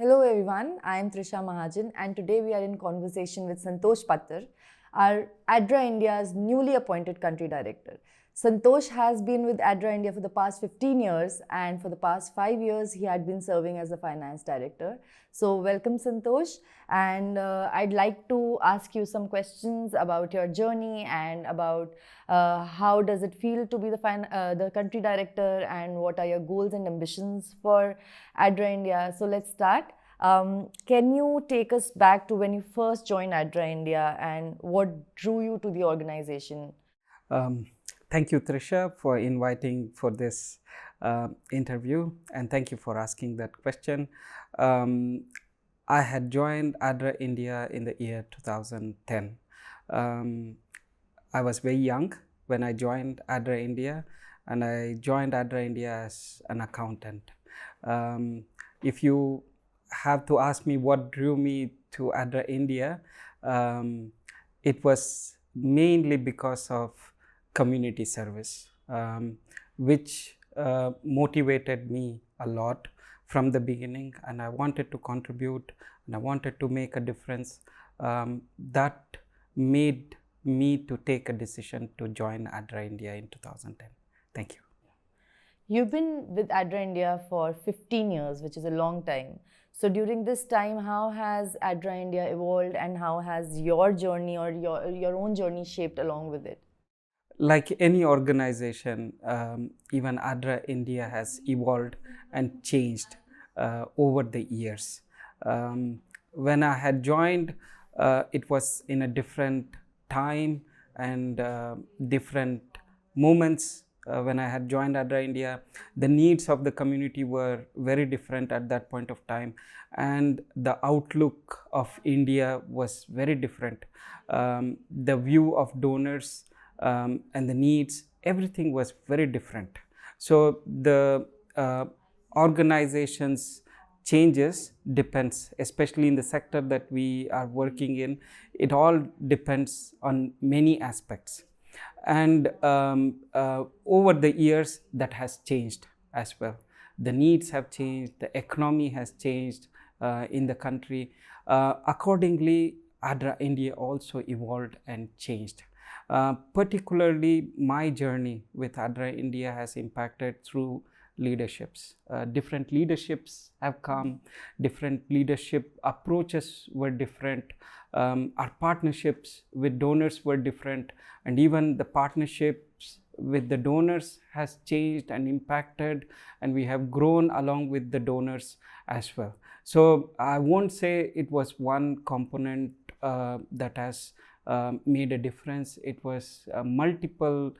Hello everyone, I am Trisha Mahajan and today we are in conversation with Santhosh Pattar, our ADRA India's newly appointed country director. Santhosh has been with ADRA India for the past 15 years and for the past 5 years he had been serving as the finance director. So welcome Santhosh, and I'd like to ask you some questions about your journey and about how does it feel to be the country director and what are your goals and ambitions for ADRA India. So let's start. Can you take us back to when you first joined ADRA India and what drew you to the organization? Um, Thank you, Trisha, for inviting for this interview, and thank you for asking that question. I had joined ADRA India in the year 2010. Um, I was very young when I joined ADRA India, and I joined ADRA India as an accountant. If you have to ask me what drew me to ADRA India, it was mainly because of community service, which motivated me a lot from the beginning, and I wanted to contribute and I wanted to make a difference. That made me to take a decision to join ADRA India in 2010. Thank you. You've been with ADRA India for 15 years, which is a long time. So during this time, how has ADRA India evolved and how has your journey or your own journey shaped along with it? Like any organization, even ADRA India has evolved and changed over the years. When I had joined, it was in a different time and different moments. When I had joined ADRA India, the needs of the community were very different at that point of time, and the outlook of India was very different. The view of donors and the needs, everything was very different. So the organizations changes depends, especially in the sector that we are working in. It all depends on many aspects, and over the years that has changed as well. The needs have changed, the economy has changed in the country. Accordingly, ADRA India also evolved and changed. Particularly, my journey with ADRA India has impacted through leaderships. Different leaderships have come, different leadership approaches were different. Our partnerships with donors were different, and even the partnerships with the donors has changed and impacted, and we have grown along with the donors as well. So I won't say it was one component that has made a difference. It was multiple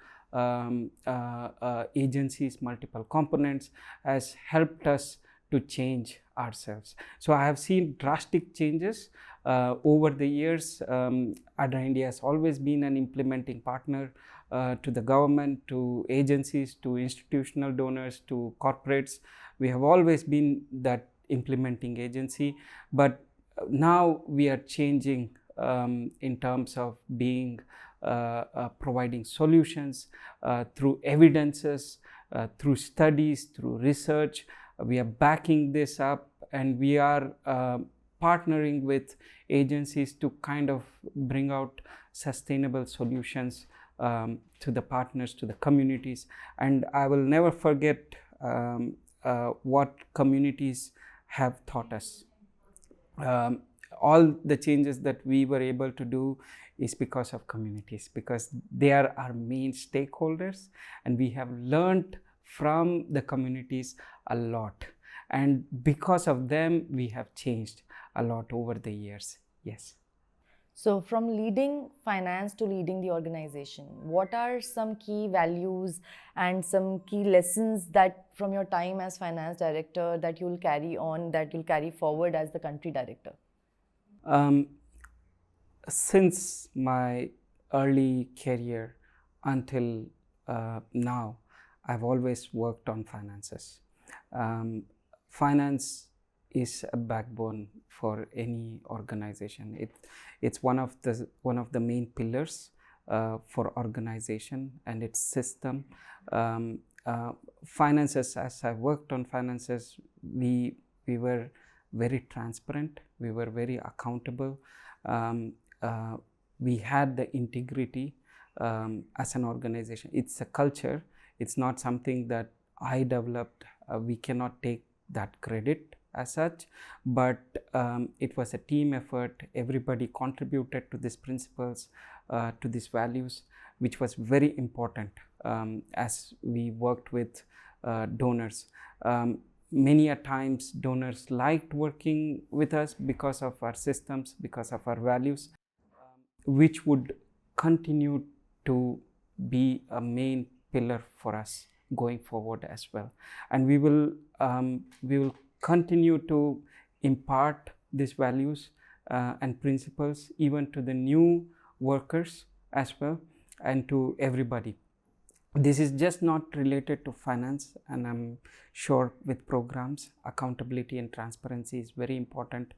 agencies, multiple components has helped us to change ourselves. So I have seen drastic changes over the years. ADRA India has always been an implementing partner to the government, to agencies, to institutional donors, to corporates. We have always been that implementing agency, but now we are changing in terms of being providing solutions through evidences, through studies, through research. We are backing this up, and we are partnering with agencies to kind of bring out sustainable solutions to the partners, to the communities. And I will never forget what communities have taught us. All the changes that we were able to do is because of communities, because they are our main stakeholders, and we have learned from the communities a lot, and because of them we have changed a lot over the years. Yes. So, from leading finance to leading the organization, what are some key values and some key lessons that from your time as finance director that you'll carry on, that you'll carry forward as the country director? Since my early career until now, I've always worked on finances. Finance is a backbone for any organization. It's one of the main pillars for organization and its system. Finances, as I worked on finances, we were very transparent, we were very accountable, we had the integrity as an organization. It's a culture, it's not something that I developed. We cannot take that credit as such, but it was a team effort. Everybody contributed to these principles, to these values, which was very important as we worked with donors. Many a times donors liked working with us because of our systems, because of our values, which would continue to be a main pillar for us going forward as well. And we will continue to impart these values and principles even to the new workers as well, and to everybody. This is just not related to finance, and I'm sure with programs, accountability and transparency is very important.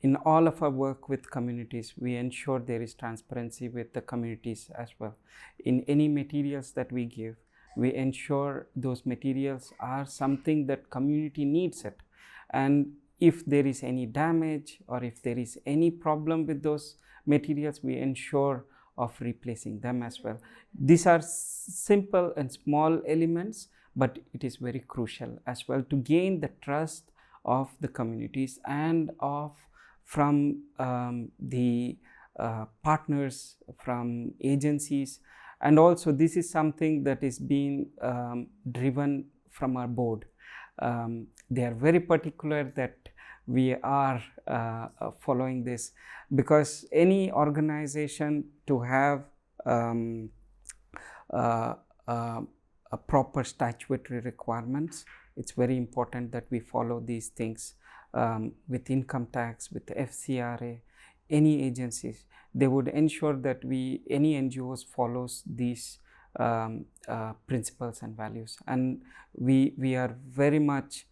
In all of our work with communities, we ensure there is transparency with the communities as well. In any materials that we give, we ensure those materials are something that community needs it. And if there is any damage or if there is any problem with those materials, we ensure of replacing them as well. These are simple and small elements, but it is very crucial as well to gain the trust of the communities and from the partners, from agencies. And also this is something that is being driven from our board. They are very particular that we are following this, because any organization to have a proper statutory requirements, it's very important that we follow these things with income tax, with the FCRA, any agencies. They would ensure that any NGOs follows these principles and values, and we are very much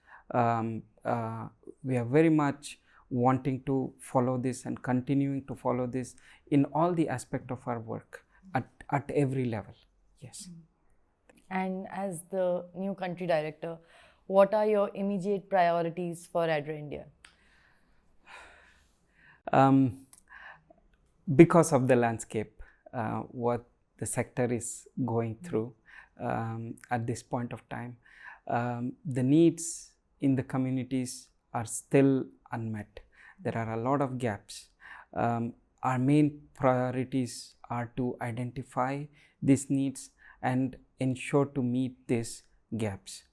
wanting to follow this and continuing to follow this in all the aspect of our work at every level. Yes. And as the new country director, what are your immediate priorities for ADRA India? Because of the landscape, what the sector is going through at this point of time, the needs in the communities are still unmet. There are a lot of gaps. Our main priorities are to identify these needs and ensure to meet these gaps.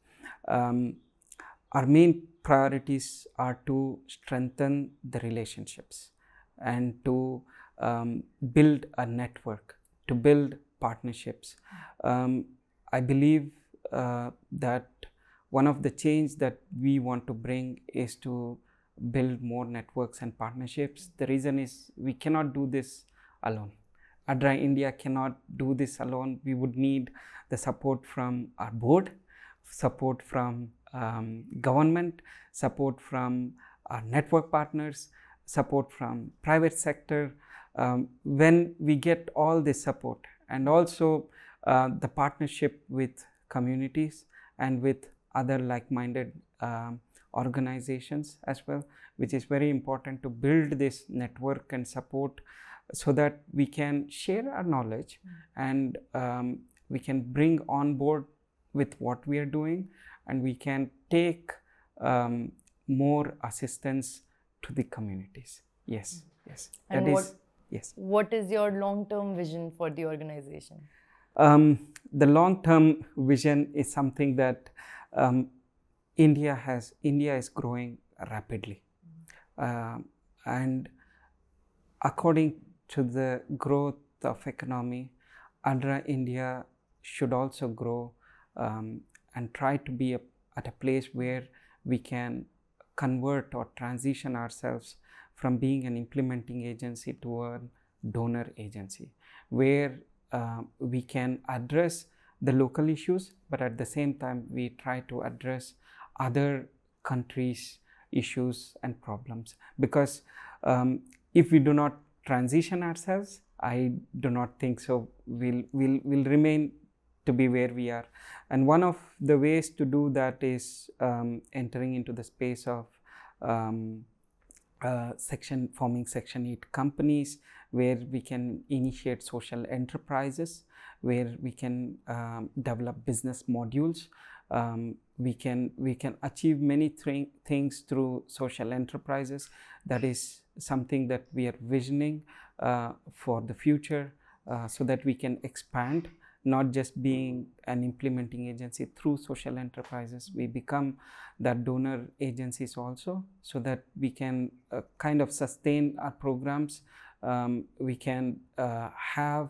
Our main priorities are to strengthen the relationships and to build a network, to build partnerships. I believe that one of the change that we want to bring is to build more networks and partnerships. The reason is we cannot do this alone. ADRA India cannot do this alone. We would need the support from our board, support from government, support from our network partners, support from private sector. When we get all this support, and also the partnership with communities and with other like-minded organizations as well, which is very important to build this network and support, so that we can share our knowledge and we can bring on board with what we are doing, and we can take more assistance to the communities. Yes, yes. And yes. What is your long-term vision for the organization? The long-term vision is something that India is growing rapidly, and according to the growth of economy, ADRA India should also grow and try to be at a place where we can convert or transition ourselves from being an implementing agency to a donor agency, where we can address the local issues, but at the same time we try to address other countries' issues and problems. Because if we do not transition ourselves, I do not think so we'll remain to be where we are. And one of the ways to do that is entering into the space of forming Section 8 companies where we can initiate social enterprises, where we can develop business modules. We can achieve many things through social enterprises. That is something that we are visioning for the future, so that we can expand, not just being an implementing agency through social enterprises. We become that donor agencies also, so that we can kind of sustain our programs. We can have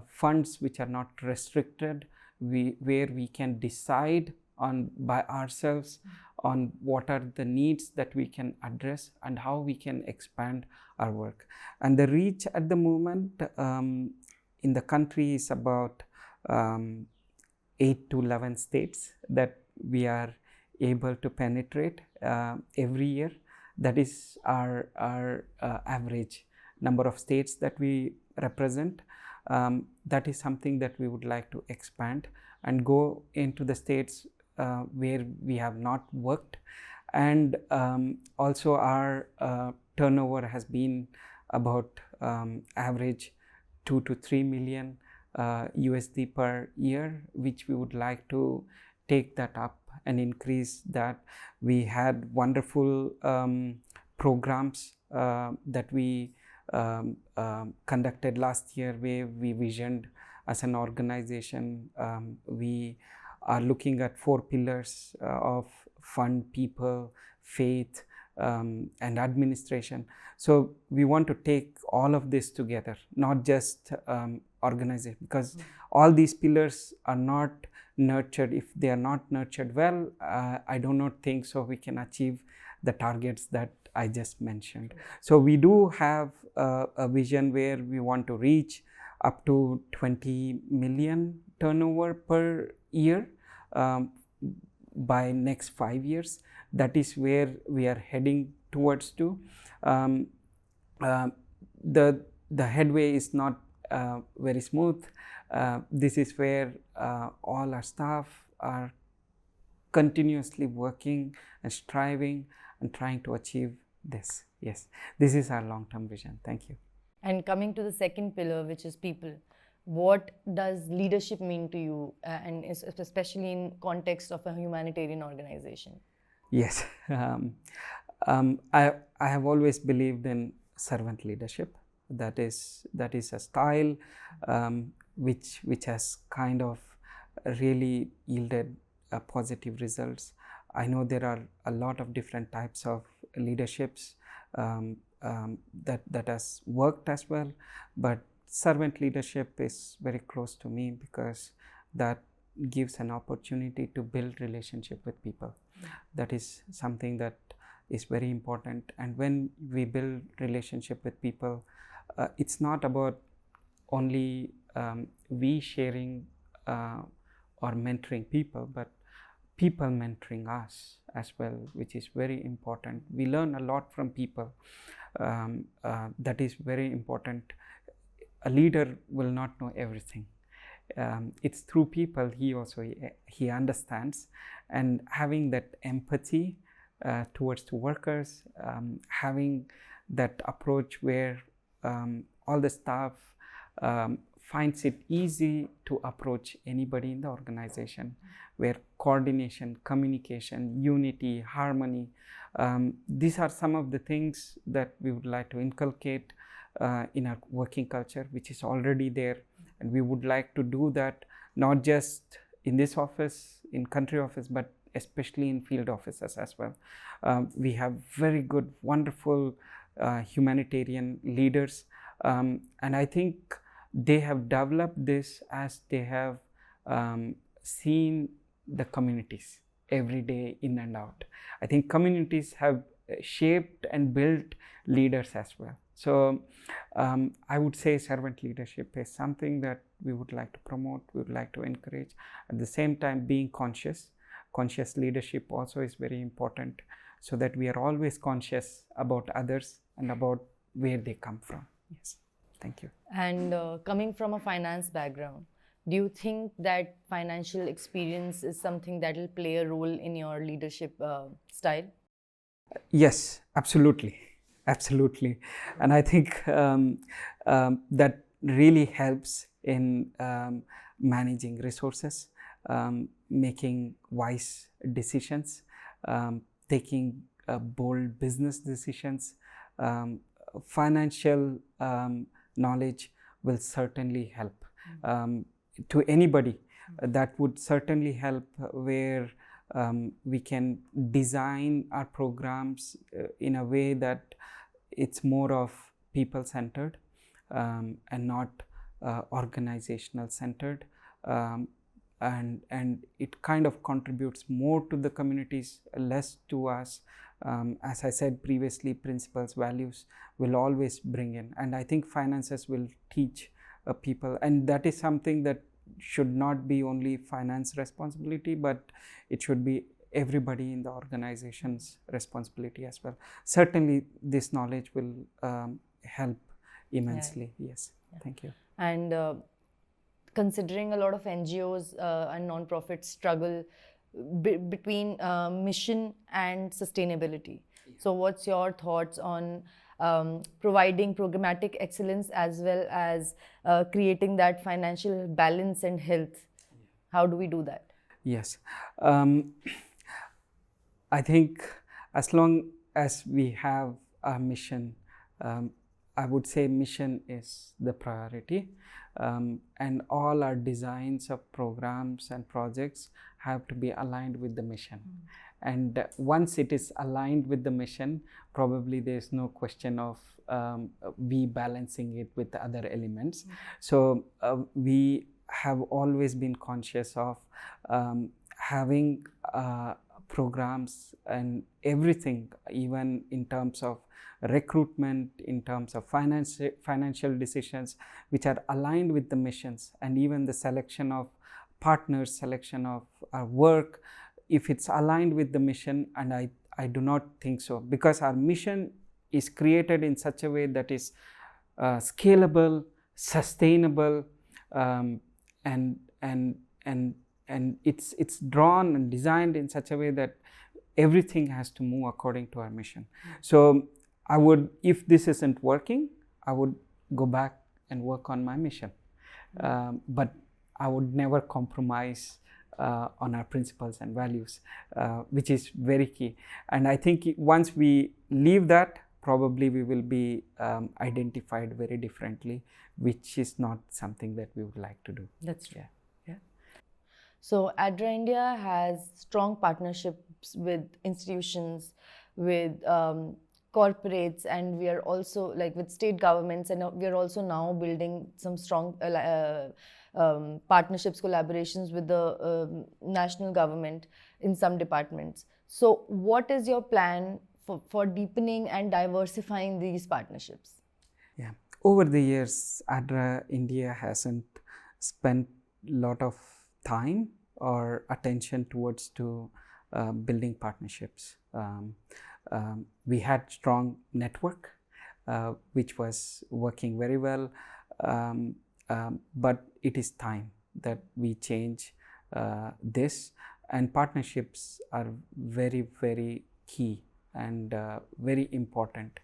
funds which are not restricted, where we can decide on by ourselves on what are the needs that we can address and how we can expand our work. And the reach at the moment in the country is about 8 to 11 states that we are able to penetrate every year. That is our average number of states that we represent. That is something that we would like to expand and go into the states where we have not worked. And also our turnover has been about average 2 to 3 million USD per year, which we would like to take that up and increase that. We had wonderful programs that we conducted last year, where we visioned as an organization. We are looking at 4 pillars of fund, people, faith, and administration. So we want to take all of this together, not just organization, because all these pillars are not nurtured. If they are not nurtured well, I do not think so we can achieve the targets that I just mentioned. So we do have a vision where we want to reach up to 20 million turnover per year by next 5 years. That is where we are heading towards to. The headway is not very smooth. This is where all our staff are continuously working and striving and trying to achieve this. Yes, this is our long-term vision. Thank you. And coming to the second pillar, which is people, what does leadership mean to you, and especially in context of a humanitarian organization? Yes, I have always believed in servant leadership. That is a style which has kind of really yielded positive results. I know there are a lot of different types of leaderships that has worked as well, but servant leadership is very close to me, because that gives an opportunity to build relationship with people. That is something that is very important. And when we build relationship with people, it's not about only we sharing or mentoring people, but people mentoring us as well, which is very important. We learn a lot from people. That is very important. A leader will not know everything. It's through people he understands, and having that empathy towards the workers, having that approach where all the staff finds it easy to approach anybody in the organization, where coordination, communication, unity, harmony, these are some of the things that we would like to inculcate in our working culture, which is already there. And we would like to do that not just in this office, in country office, but especially in field offices as well. We have very good, wonderful humanitarian leaders, and I think they have developed this as they have seen the communities every day in and out. I think communities have shaped and built leaders as well. So I would say servant leadership is something that we would like to promote, we would like to encourage. At the same time, being conscious leadership also is very important, so that we are always conscious about others and about where they come from. Yes, thank you. And coming from a finance background, do you think that financial experience is something that will play a role in your leadership style? Yes, Absolutely, absolutely. And I think that really helps in managing resources, making wise decisions, taking bold business decisions. Um, Financial knowledge will certainly help to anybody. That would certainly help where we can design our programs in a way that it's more of people centered and not organizational centered, and it kind of contributes more to the communities, less to us. As I said previously, principles, values will always bring in, and I think finances will teach people, and that is something that should not be only finance responsibility, but it should be everybody in the organization's responsibility as well. Certainly this knowledge will help immensely. Yes. Thank you. And considering a lot of NGOs and non-profits struggle between mission and sustainability. So what's your thoughts on providing programmatic excellence as well as creating that financial balance and health? How do we do that? Yes. I think as long as we have a mission, I would say mission is the priority, and all our designs of programs and projects have to be aligned with the mission. And once it is aligned with the mission, probably there's no question of we balancing it with the other elements. So we have always been conscious of having programs and everything, even in terms of recruitment, in terms of financial decisions, which are aligned with the missions, and even the selection of partners, selection of our work, if it's aligned with the mission. And I do not think so, because our mission is created in such a way that is scalable, sustainable, and it's drawn and designed in such a way that everything has to move according to our mission. So I would, if this isn't working, I would go back and work on my mission, but I would never compromise on our principles and values, which is very key. And I think once we leave that, probably we will be identified very differently, which is not something that we would like to do. That's true. Yeah. So ADRA India has strong partnerships with institutions, with corporates, and we are also like with state governments, and we are also now building some strong partnerships, collaborations with the national government in some departments. So what is your plan for deepening and diversifying these partnerships? Yeah, over the years, ADRA India hasn't spent a lot of time or attention towards to building partnerships. We had strong network, which was working very well, but it is time that we change this, and partnerships are very, very key and very important.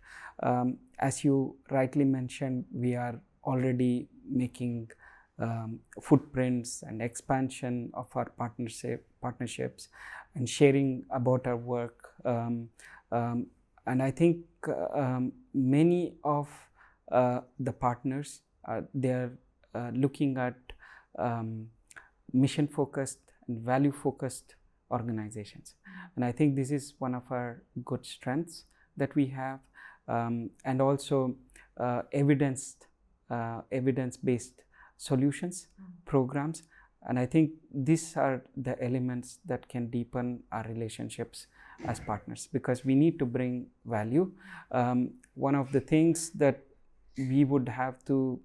As you rightly mentioned, we are already making footprints and expansion of our partnerships and sharing about our work. And I think many of the partners, they are looking at mission focused and value focused organizations. And I think this is one of our good strengths that we have, and also evidence-based solutions, programs. And I think these are the elements that can deepen our relationships as partners, because we need to bring value. One of the things that we would have to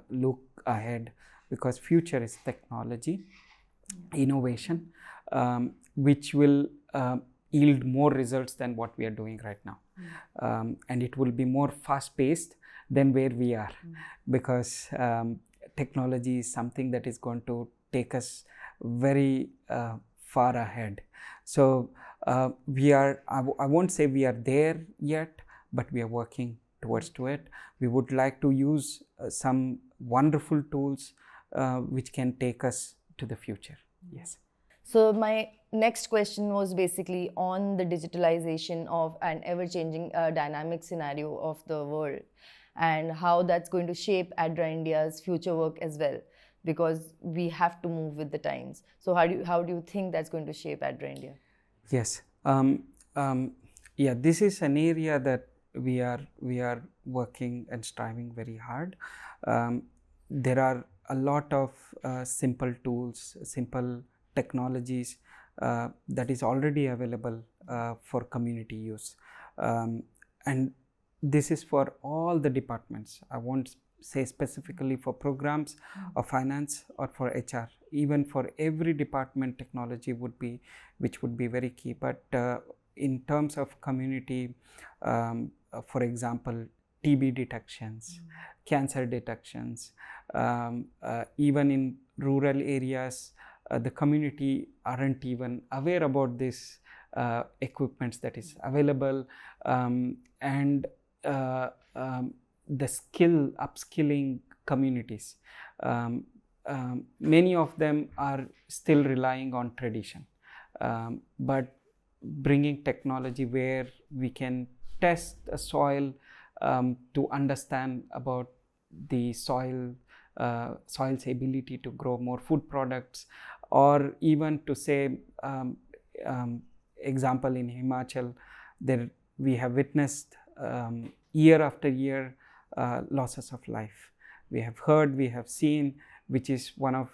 look ahead, because future is technology, innovation, which will yield more results than what we are doing right now. And it will be more fast paced than where we are, because technology is something that is going to take us very far ahead. So I won't say we are there yet, but we are working towards to it. We would like to use some wonderful tools which can take us to the future. Yes. So my next question was basically on the digitalization of an ever-changing dynamic scenario of the world, and how that's going to shape ADRA India's future work as well, because we have to move with the times. So how do you think that's going to shape ADRA India? Yes. Yeah, this is an area that we are working and striving very hard. There are a lot of simple tools, simple technologies that is already available for community use, and this is for all the departments. I won't say specifically for programs or finance or for HR. Even for every department, technology would be very key. But in terms of community, for example, TB detections, cancer detections, even in rural areas, the community aren't even aware about this equipments that is available, and the upskilling communities. Many of them are still relying on tradition, but bringing technology where we can test a soil to understand about the soil's ability to grow more food products, or even to say, example, in Himachal, there we have witnessed year after year losses of life. We have heard, we have seen, which is one of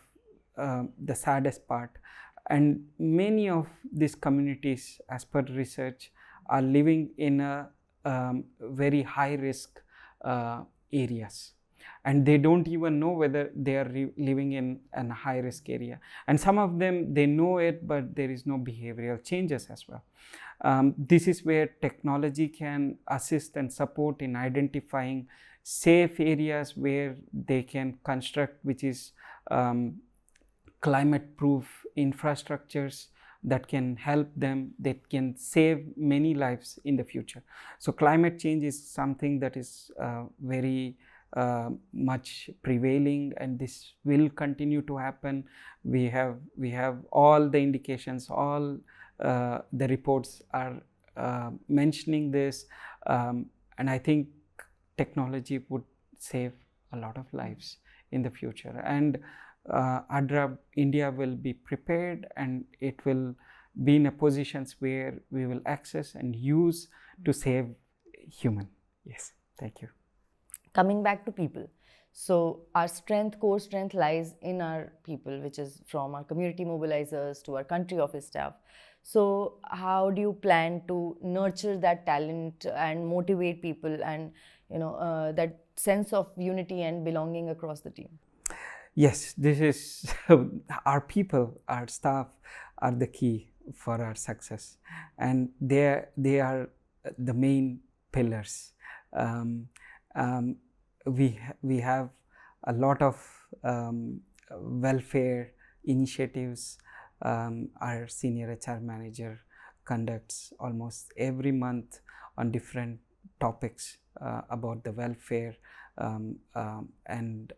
the saddest part. And many of these communities, as per research, are living in a very high risk areas, and they don't even know whether they are living in a high risk area. And some of them, they know it, but there is no behavioral changes as well. This is where technology can assist and support in identifying safe areas where they can construct, which is climate proof infrastructures that can help them, that can save many lives in the future. So climate change is something that is very much prevailing, and this will continue to happen. We have all the indications, all the reports are mentioning this, and I think technology would save a lot of lives in the future. And ADRA India will be prepared, and it will be in a positions where we will access and use to save human. Yes, thank you. Coming back to people, so our core strength lies in our people, which is from our community mobilizers to our country office staff. So how do you plan to nurture that talent and motivate people, and that sense of unity and belonging across the team? Yes, this is our people, our staff are the key for our success, and they are the main pillars. We have a lot of welfare initiatives. Our senior HR manager conducts almost every month on different topics about the welfare and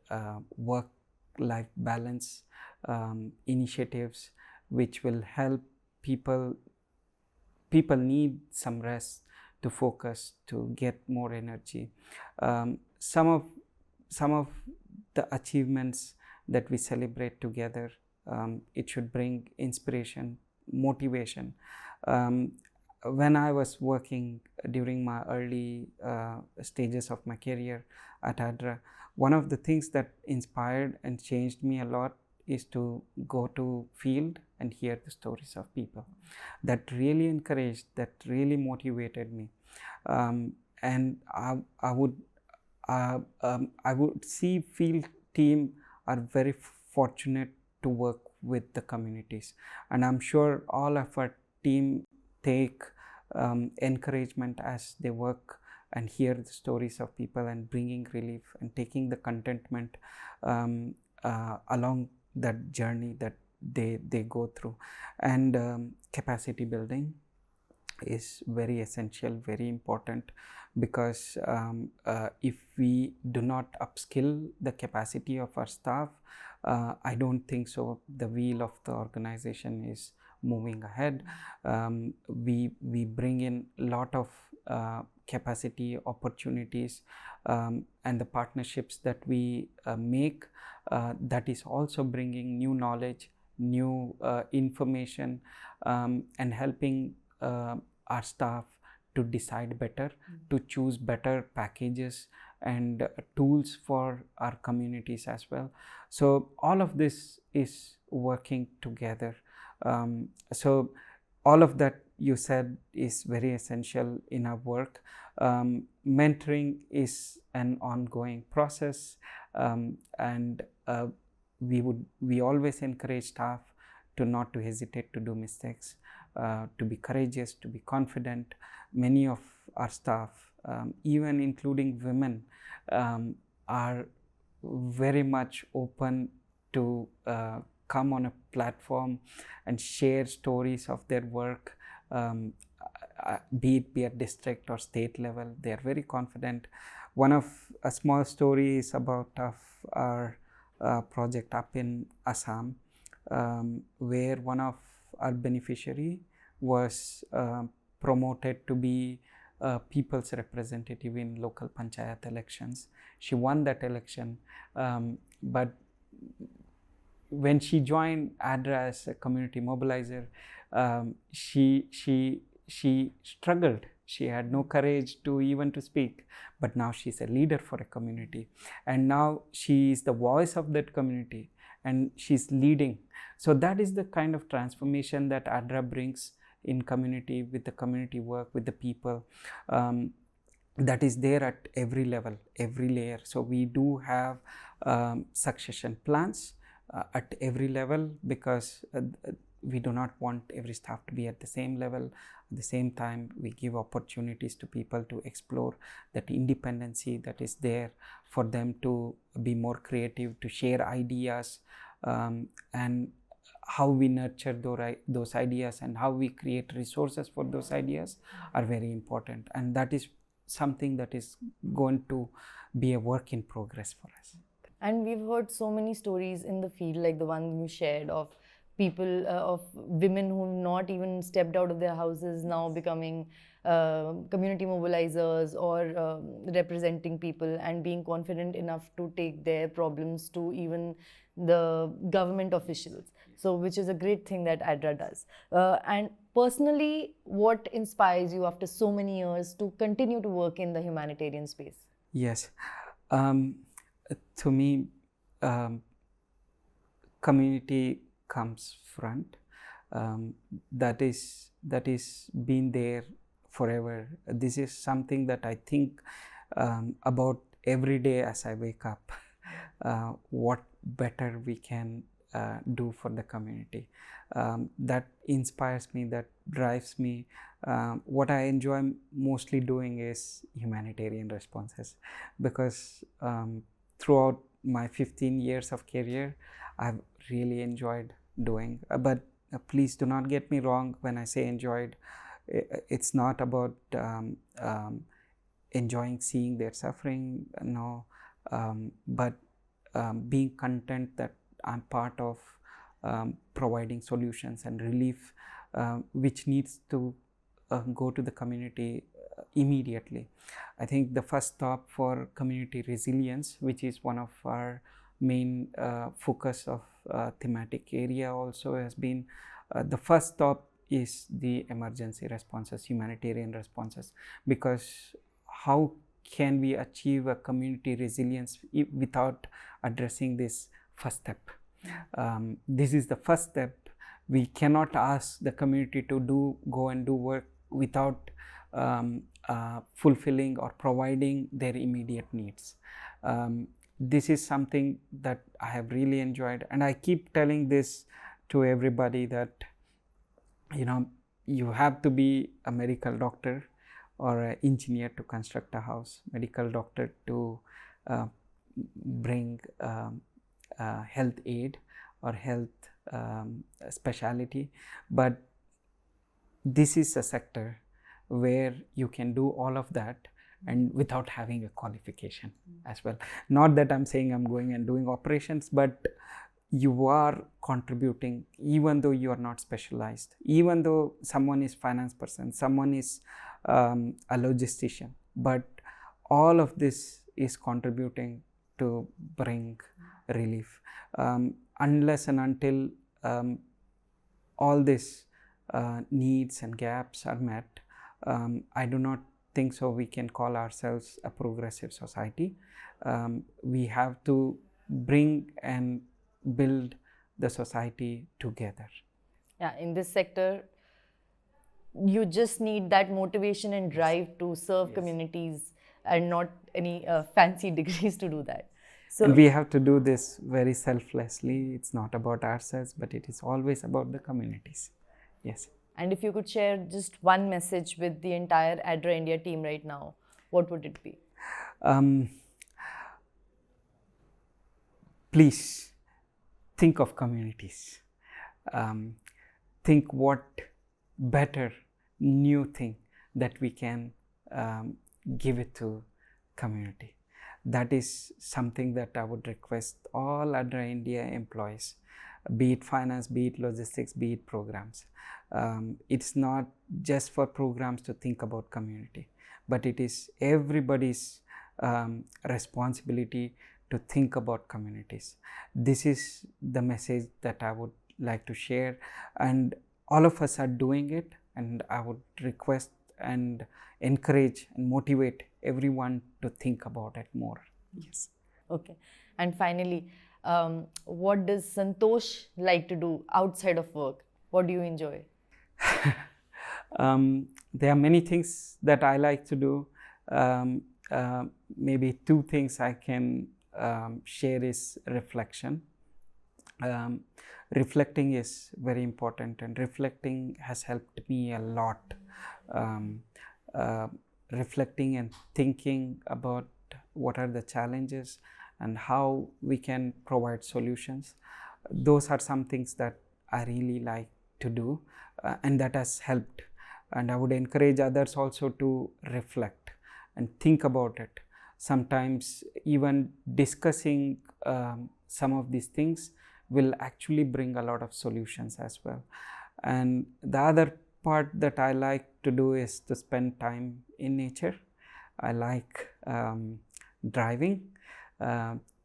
work-life balance initiatives, which will help people. People need some rest to focus, to get more energy. Some of the achievements that we celebrate together, it should bring inspiration, motivation. When I was working during my early stages of my career at ADRA, one of the things that inspired and changed me a lot is to go to field and hear the stories of people. That really encouraged, that really motivated me, and I would see field team are very fortunate to work with the communities, and I'm sure all of our team take encouragement as they work and hear the stories of people and bringing relief and taking the contentment along that journey that they go through. And capacity building, is very essential, very important, because if we do not upskill the capacity of our staff, I don't think so the wheel of the organization is moving ahead. We bring in a lot of capacity opportunities, and the partnerships that we make, that is also bringing new knowledge, new information, and helping our staff to decide better, to choose better packages and tools for our communities as well. So all of this is working together. So all of that you said is very essential in our work. Mentoring is an ongoing process, and we always encourage staff to not to hesitate to do mistakes, to be courageous, to be confident. Many of our staff, even including women, are very much open to come on a platform and share stories of their work, be it at district or state level. They are very confident. One of a small story is about our project up in Assam, where one of our beneficiary was promoted to be a people's representative in local panchayat elections. She won that election, but when she joined ADRA as a community mobilizer, she struggled. She had no courage to even to speak, but now she's a leader for a community, and now she is the voice of that community, and she's leading. So that is the kind of transformation that ADRA brings in community, with the community work, with the people, that is there at every level, every layer. So we do have succession plans at every level, because we do not want every staff to be at the same level. At the same time, we give opportunities to people to explore that independency that is there, for them to be more creative, to share ideas, and how we nurture those ideas and how we create resources for those ideas are very important. And that is something that is going to be a work in progress for us. And we've heard so many stories in the field, like the one you shared of people, of women who've not even stepped out of their houses, now becoming community mobilizers or representing people and being confident enough to take their problems to even the government officials. So, which is a great thing that ADRA does. And personally, what inspires you after so many years to continue to work in the humanitarian space? Yes. To me, community comes front. That is been there forever. This is something that I think about every day as I wake up. What better we can do for the community. That inspires me, that drives me. What I enjoy mostly doing is humanitarian responses, because throughout my 15 years of career, I've really enjoyed doing. But please do not get me wrong when I say enjoyed. It's not about enjoying seeing their suffering, no, but being content that I'm part of providing solutions and relief, which needs to go to the community immediately. I think the first stop for community resilience, which is one of our main focus of thematic area also, has been the first stop is the emergency responses, humanitarian responses, because how can we achieve a community resilience without addressing this first step? This is the first step. We cannot ask the community to go and do work without fulfilling or providing their immediate needs. This is something that I have really enjoyed, and I keep telling this to everybody that, you know, you have to be a medical doctor or an engineer to construct a house, medical doctor to bring health aid or health specialty, but this is a sector where you can do all of that and without having a qualification as well. Not that I'm saying I'm going and doing operations, but you are contributing even though you are not specialized, even though someone is finance person, someone is a logistician, but all of this is contributing to bring relief. Unless and until all these needs and gaps are met, I do not think so we can call ourselves a progressive society. We have to bring and build the society together. Yeah, in this sector, you just need that motivation and drive to serve communities and not any fancy degrees to do that. So, and we have to do this very selflessly. It's not about ourselves, but it is always about the communities. Yes. and if you could share just one message with the entire ADRA India team right now, what would it be? Please think of communities. Think what better new thing that we can give it to community. That is something that I would request all ADRA India employees, be it finance, be it logistics, be it programs. It's not just for programs to think about community, but it is everybody's responsibility to think about communities. This is the message that I would like to share, and all of us are doing it, and I would request and encourage and motivate everyone to think about it more. Yes. Okay. And finally, what does Santhosh like to do outside of work? What do you enjoy? There are many things that I like to do. Maybe two things I can share is reflection. Reflecting is very important, and reflecting has helped me a lot. Reflecting and thinking about what are the challenges and how we can provide solutions. Those are some things that I really like to do, and that has helped. And I would encourage others also to reflect and think about it. Sometimes even discussing some of these things will actually bring a lot of solutions as well. And the other part that I like to do is to spend time in nature. I like driving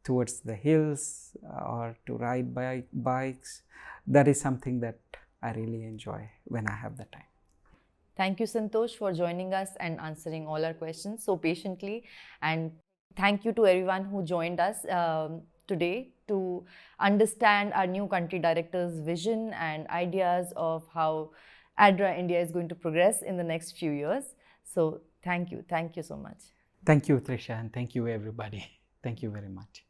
towards the hills or to ride bikes. That is something that I really enjoy when I have the time. Thank you, Santhosh, for joining us and answering all our questions so patiently. And thank you to everyone who joined us today to understand our new country director's vision and ideas of how ADRA India is going to progress in the next few years. So thank you. Thank you so much. Thank you, Trisha, and thank you, everybody. Thank you very much.